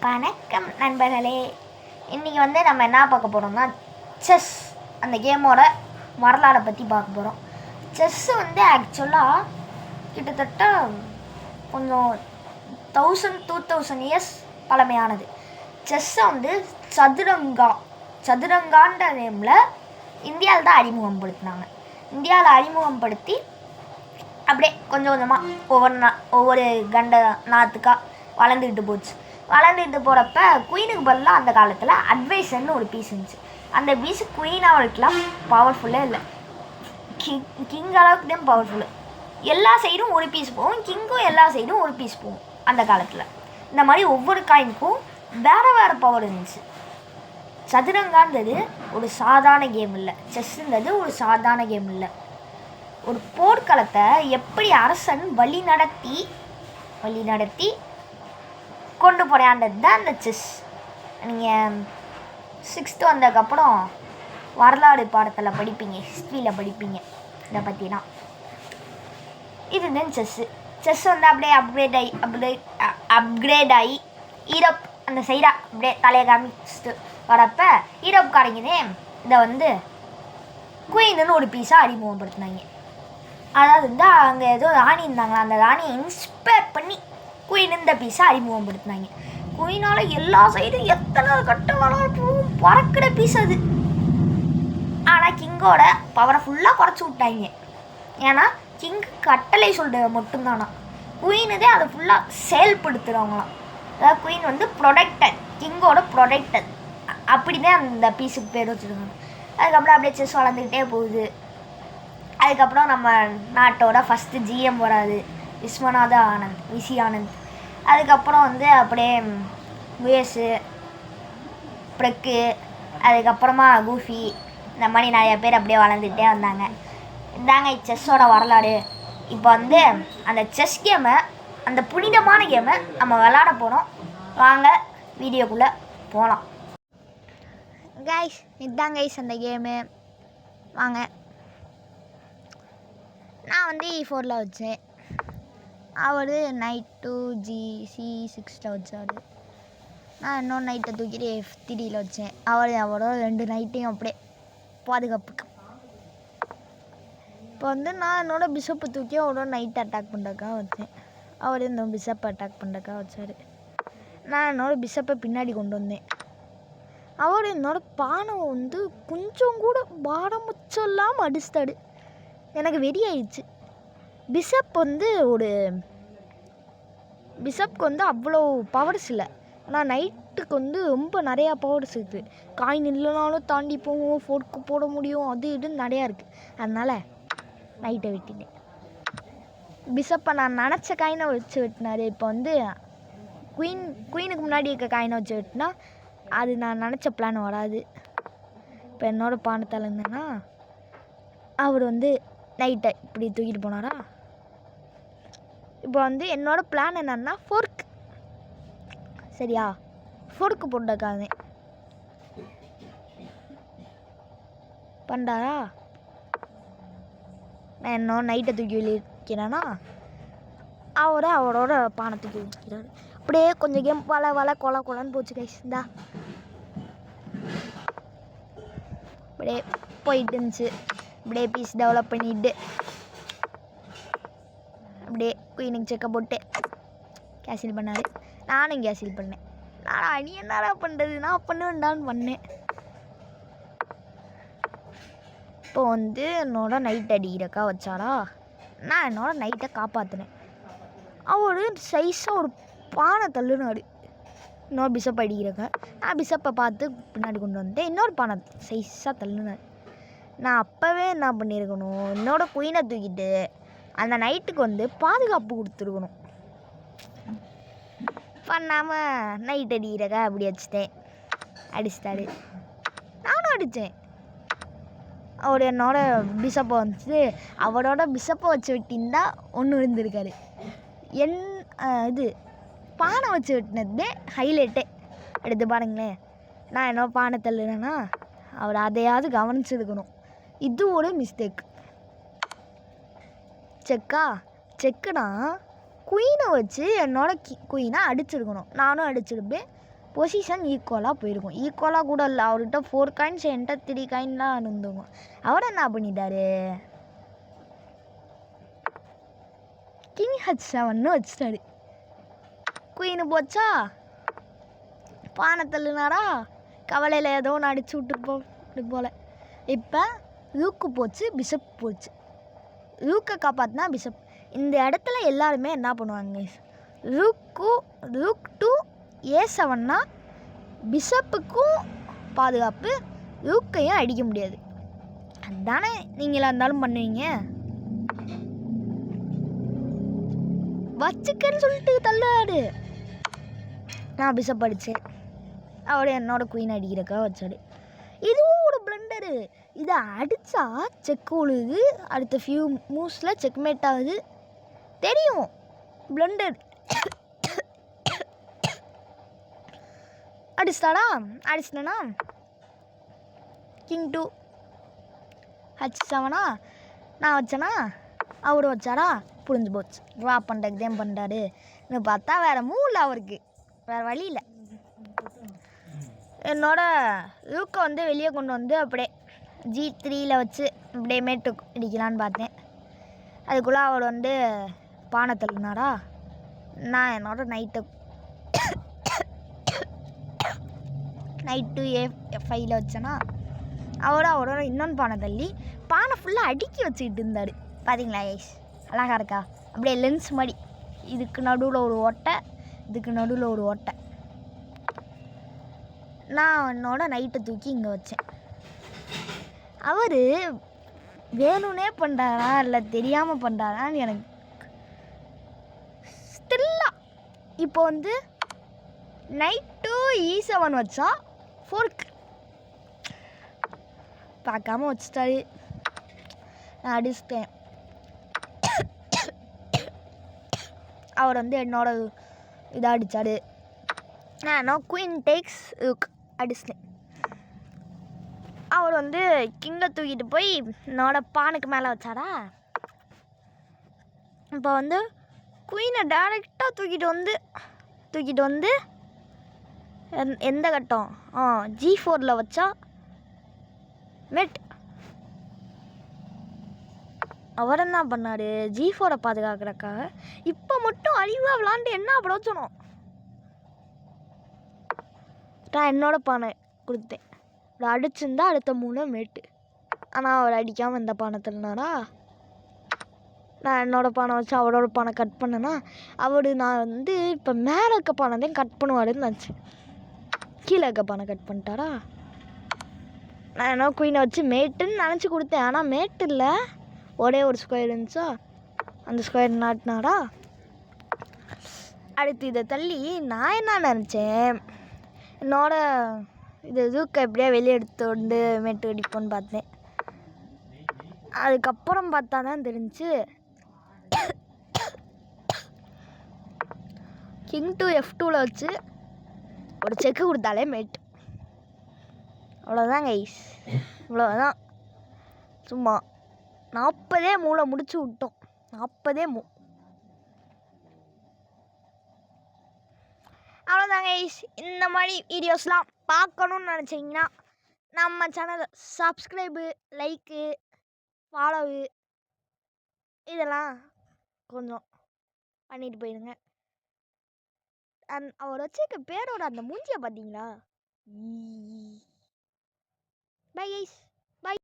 வணக்கம் நண்பர்களே. இன்றைக்கி நம்ம என்ன பார்க்க போகிறோம்னா செஸ் அந்த கேமோட வரலாறை பற்றி பார்க்க போகிறோம். செஸ்ஸு ஆக்சுவலாக கிட்டத்தட்ட கொஞ்சம் 1000-2000 இயர்ஸ் பழமையானது. செஸ்ஸை சதுரங்கான்ற நேமில் இந்தியாவில் தான் அறிமுகப்படுத்தினாங்க. இந்தியாவில் அறிமுகப்படுத்தி அப்படியே கொஞ்சம் கொஞ்சமாக ஒவ்வொரு கண்ட நாத்துக்காக வளர்ந்துக்கிட்டு போச்சு. வளர்ந்துட்டு போகிறப்ப குயினுக்கு பதிலாக அந்த காலத்தில் அட்வைசர்னு ஒரு பீஸ் இருந்துச்சு. அந்த பீஸு குயினாக இருக்கலாம், பவர்ஃபுல்லே இல்லை. கிங் அளவுக்கு தான் பவர்ஃபுல்லு. எல்லா சைடும் ஒரு பீஸ் போகும், கிங்கும் எல்லா சைடும் ஒரு பீஸ் போகும். அந்த காலத்தில் இந்த மாதிரி ஒவ்வொரு காயினுக்கும் வேறு பவர் இருந்துச்சு. சதுரங்கான்றது ஒரு சாதாரண கேம் இல்லை, செஸ்ஸுன்றது ஒரு சாதாரண கேம் இல்லை. ஒரு போர்க்களத்தை எப்படி அரசன் வழி நடத்தி கொண்டு போகிறான்றது தான் அந்த செஸ். நீங்கள் 6th வந்ததுக்கப்புறம் வரலாறு பாடத்தில் படிப்பீங்க, ஹிஸ்ட்ரியில் படிப்பீங்க இதை பற்றினா. இதுதான் செஸ்ஸு. செஸ் அப்படியே அப்கிரேட் ஆகி ஈரோப் அந்த சைடாக அப்படியே தலையை காமிச்சிட்டு வரப்ப ஈரோப்காரங்கனே இதை குயின்னு ஒரு பீஸாக அறிமுகப்படுத்தினாங்க. அதாவது அங்கே ஏதோ ராணி இருந்தாங்களா, அந்த ராணியை இன்ஸ்பயர் பண்ணி குயின் இந்த பீஸை அறிமுகப்படுத்தினாங்க. குயினால் எல்லா சைடும் எத்தனை கட்ட வளர்ப்பும் பறக்கிற பீஸ் அது. ஆனால் கிங்கோட பவரை ஃபுல்லாக குறைச்சி விட்டாங்க. ஏன்னா கிங்கு கட்டளை சொல்கிற மட்டும்தானா, குயினுதே அதை ஃபுல்லாக செயல்படுத்துகிறவங்களாம். அதாவது குயின் ப்ரொடெக்டட், கிங்கோட ப்ரொடெக்டட், அப்படி தான் அந்த பீஸுக்கு பேர் வச்சுருக்காங்க. அதுக்கப்புறம் அப்படியே செஸ் வளர்ந்துக்கிட்டே போகுது. அதுக்கப்புறம் நம்ம நாட்டோட ஃபஸ்ட்டு GM வராது, விஸ்வநாத ஆனந்த், விசி ஆனந்த். அதுக்கப்புறம் அப்படியே யுஎஸ்ஸு, ப்ரெக்கு, அதுக்கப்புறமா கூஃபி, இந்த மாதிரி நிறைய பேர் அப்படியே வளர்ந்துக்கிட்டே வந்தாங்க. இதாங்க செஸ்ஸோட வரலாறு. இப்போ அந்த செஸ் கேமை, அந்த புனிதமான கேமை நம்ம விளாட போகிறோம். வாங்க வீடியோக்குள்ளே போகலாம். கைஸ், இதுதான் கைஸ் அந்த கேமு. வாங்க. நான் E4 வச்சேன். அவர் நைட் 2G6 வச்சார். நான் இன்னொரு நைட்டை தூக்கிட்டு F3 வச்சேன். அவரோட 2 நைட்டையும் அப்படியே பாதுகாப்புக்கு. இப்போ நான் என்னோட பிஷப்பை தூக்கி அவரோட நைட் அட்டாக் பண்ணுறதுக்காக வச்சேன். அவர் இந்த பிஷப்பை அட்டாக் பண்ணுறதுக்காக வச்சார். நான் என்னோடய பிஷப்பை பின்னாடி கொண்டு வந்தேன். அவர் என்னோட பானை கொஞ்சம் கூட பாரமுச்சம் இல்லாமல் அடிச்சிட்டாரு. எனக்கு வெறியாயிடுச்சு. பிஷப்க்கு அவ்வளோ பவர்ஸ் இல்லை, ஆனால் நைட்டுக்கு ரொம்ப நிறையா பவர்ஸ் இருக்குது. காயின் இல்லைனாலும் தாண்டி போவோம், ஃபோர்க்கு போட முடியும், அது இதுன்னு நிறையா இருக்குது. அதனால் நைட்டை வெட்டினேன். பிஷப்பை நான் நினச்ச காயினை வச்சு வெட்டினார். இப்போ குயினுக்கு முன்னாடி இருக்க காயினை வச்சு வெட்டினா அது நான் நினச்ச பிளான் வராது. இப்போ என்னோடய பானத்தால் இருந்தேன்னா அவர் நைட்டை இப்படி தூக்கிட்டு போனாரா. இப்போ என்னோடய பிளான் என்னன்னா ஃபோர்க், சரியா, ஃபோர்க்கு போட்டக்காதே பண்ணாரா. நான் என்னோட நைட்டை தூக்கி வைக்கிறேன்னா அவரோட பானை தூக்கி வைக்கிறாரு. அப்படியே கொஞ்சம் கேம் கொலன்னு போச்சு கைஸ். அப்படியே போயிட்டு இருந்துச்சு. அப்படியே பீஸ் டெவலப் பண்ணிட்டு அப்படியே குயினுக்கு செக்கை போட்டு கேன்சல் பண்ணார். நானும் கேன்சல் பண்ணேன். நீ என்னடா பண்ணுறது, நான் பண்ணுவேன்டான்னு பண்ணேன். இப்போ என்னோட நைட் அடிக்கிறக்கா வச்சாரா. நான் என்னோட நைட்டை காப்பாற்றினேன். அவர் சைஸாக ஒரு பானை தள்ளுனார் இன்னொரு பிஷப் அடிக்கிறக்க. நான் பிஷப்பை பார்த்து பின்னாடி கொண்டு வந்துட்டேன். இன்னொரு பானை சைஸாக தள்ளுனார். நான் அப்போவே என்ன பண்ணியிருக்கணும், என்னோடய குயினை தூக்கிட்டு அந்த நைட்டுக்கு பாதுகாப்பு கொடுத்துருக்கணும். பண்ணாமல் நைட் அடிக்கிறக்கா அப்படி அடிச்சிட்டாரு. நானும் அடித்தேன். அவர் என்னோட பிஷப்பை அவரோட பிஷப்பை வச்சு வெட்டியிருந்தா ஒன்று இருந்திருக்காரு. இது பானை வச்சு வெட்டினது ஹைலைட்டே. எடுத்து பாருங்களேன். நான் என்னோட பானை தள்ளுறேன்னா அவர் அதையாவது கவனிச்சிருக்கணும். இது ஒரு மிஸ்டேக். செக்குனா குயினை வச்சு என்னோட குயினை அடிச்சிருக்கணும். நானும் அடிச்சிருப்பேன். பொசிஷன் ஈக்குவலாக போயிருக்கும். ஈக்குவலாக கூட இல்லை, அவர்கிட்ட 4 காயின்ஸ் என்கிட்ட 3 காயின்லாம் இருந்துங்க. அவர் என்ன பண்ணிட்டாரு, கிங் H7 வச்சிட்டாரு. குயின்னு போச்சா, பானை தள்ளுனாரா, கவலையில் ஏதோ ஒன்று அடிச்சு விட்டு போல. இப்போ ரூக்கு போச்சு, பிஷப் போச்சு. ரூக்கை காப்பாற்றினா பிஷப். இந்த இடத்துல எல்லாருமே என்ன பண்ணுவாங்க, ரூக் டு A7னா பிஷப்புக்கும் பாதுகாப்பு, ரூக்கையும் அடிக்க முடியாது. அதுதானே நீங்களா இருந்தாலும் பண்ணுவீங்க. வச்சுக்கன்னு சொல்லிட்டு தள்ளாடு. நான் பிஷப் அடித்தேன், அவர் என்னோட குயின் அடிக்கிறக்காக வச்சாடு. இதுவும் ஒரு பிளண்டரு. இதை அடித்தா செக் உழுது, அடுத்த ஃபியூ மூவ்ஸில் செக்மேட் ஆகுது. தெரியும் பிளண்டர். அடிச்சிட்டேனா கிங் 2 H7 நான் வச்சேனா, அவரு வச்சாரா, புரிஞ்சு போச்சு. ட்ரா பண்ணுறதுக்கு தான் பண்ணுறாரு. இன்னும் பார்த்தா வேறு மூவில் அவருக்கு, வேறு வழி இல்லை. என்னோட ரூக்கை வந்து வெளியே கொண்டு வந்து அப்படியே G3யில் வச்சு அப்படியே மேட்டு அடிக்கலான்னு பார்த்தேன். அதுக்குள்ளே அவர் வந்து பானை தள்ளினாரா. நான் என்னோட நைட்டு A5யில் வச்சேன்னா, அவரோட இன்னொன்று பானை தள்ளி பானை ஃபுல்லாக அடுக்கி வச்சுக்கிட்டு இருந்தார். பார்த்தீங்களா ஐஸ், அழகாக இருக்கா? அப்படியே லென்ஸ் மாதிரி, இதுக்கு நடுவில் ஒரு ஓட்டை, இதுக்கு நடுவில் ஒரு ஓட்டை. நான் என்னோட நைட்டை தூக்கி இங்கே வச்சேன். அவர் வேணும்னே பண்ணுறாரா இல்லை தெரியாமல் பண்ணுறாரான்னு எனக்கு ஸ்டில்லா. இப்போ வந்து நைட்டு E7 வச்சா ஃபோர்க் பார்க்காம வச்சுட்டாரு. நான் அடிச்சிட்டேன். அவர் வந்து என்னோட இதை அடித்தார். நான் குயின் டேக்ஸ் அடிச்சிட்டேன். அவர் வந்து கிங்கை தூக்கிட்டு போய் என்னோட பானுக்கு மேலே வச்சாரா. இப்போ வந்து குயினை டைரெக்டாக தூக்கிட்டு வந்து எந்த கட்டம், G4ல் வச்சா மெட். அவர் என்ன பண்ணார், G4 பாதுகாக்கிறக்காக இப்போ மட்டும் அழிவாக விளாண்டு என்ன பிரயோஜனம். நான் என்னோட பானை கொடுத்தேன், அடிச்சிருந்தா அடுத்த 3 மேட்டு. ஆனால் அவர் அடிக்காமல் இந்த பானை தள்ளினாரா. நான் என்னோட பானை வச்சு அவரோட பானை கட் பண்ணேன்னா, நான் வந்து இப்போ மேலே இருக்க பானை தான் கட் பண்ணுவாருன்னு நினச்சேன். கீழே இருக்க பானை கட் பண்ணிட்டாரா. நான் என்ன குயினை வச்சு மேட்டுன்னு நினச்சி கொடுத்தேன். ஆனால் மேட்டு இல்லை, ஒரே ஒரு ஸ்கொயர் இருந்துச்சா, அந்த ஸ்கொயர் நாட்டினாரா. அடுத்து இதை தள்ளி நான் என்ன நினச்சேன், என்னோட இது ரூக்கை எப்படியா வெளியே எடுத்து கொண்டு மேட்டு அடிப்போன்னு பார்த்தேன். அதுக்கப்புறம் பார்த்தா தான் தெரிஞ்சு கிங் 2 F2வில் வச்சு ஒரு செக்கு கொடுத்தாலே மேட். அவ்வளோதான் கைஸ், இவ்வளோதான். சும்மா 40 மூளை முடிச்சு விட்டோம். 40 அவ்வளோதான் கைஸ். இந்த மாதிரி வீடியோஸ்லாம் பார்க்கணுன்னு நினச்சிங்கன்னா நம்ம சேனலை சப்ஸ்கிரைபு, லைக்கு, ஃபாலோவு இதெல்லாம் கொஞ்சம் பண்ணிட்டு போயிடுங்க. அவர் வச்சுருக்க பேரோட அந்த மூஞ்சியை பார்த்தீங்களா? Bye guys, by.